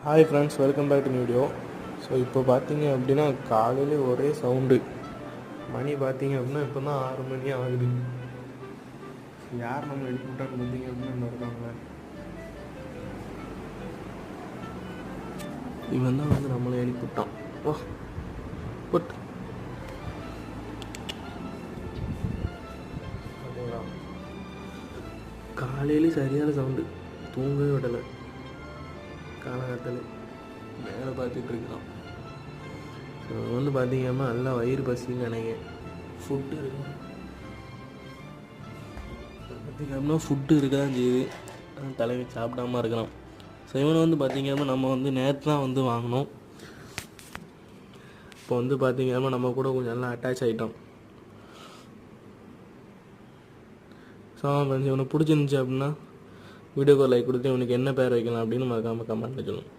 Hi friends, welcome back to video. So இப்போ பார்த்தீங்க அப்படின்னா காலையிலே ஒரே சவுண்டு. மணி பார்த்தீங்க அப்படின்னா இப்போ தான் 6 மணி ஆகுது. யார் நம்ம எழுப்பிவிட்டான்னு பார்த்தீங்க அப்படின்னா என்ன இருக்காங்க, இவன் தான் வந்து நம்மளை எழுப்பிவிட்டான். வா பட் பார்த்தீங்களா, காலையிலே சரியான சவுண்டு, தூங்கவே விடலை. காலகட்டத்தில் வேலை பார்த்துட்டு இருக்கலாம். ஸோ வந்து பார்த்தீங்கன்னா நல்லா வயிறு பசின்னு நினைக்கிறேன். ஃபுட்டு இருக்கு பார்த்திங்கன்னா, ஃபுட்டு இருக்க தான் செய்யுது. தலைவி சாப்பிடாமல் இருக்கலாம். ஸோ இவனை வந்து பார்த்திங்கன்னா நம்ம வந்து நேற்று தான் வந்து வாங்கினோம். இப்போ வந்து பார்த்திங்கன்னா நம்ம கூட கொஞ்சம் நல்லா அட்டாச் ஆகிட்டோம். ஸோ ஃப்ரெண்ட்ஸ், இவனை பிடிச்சிருந்துச்சி அப்படின்னா வீடியோக்கு ஒரு லைக் கொடுத்து இவனுக்கு என்ன பேர் வைக்கலாம் அப்படின்னு மறக்காமல் கமெண்ட்டில் சொல்லணும்.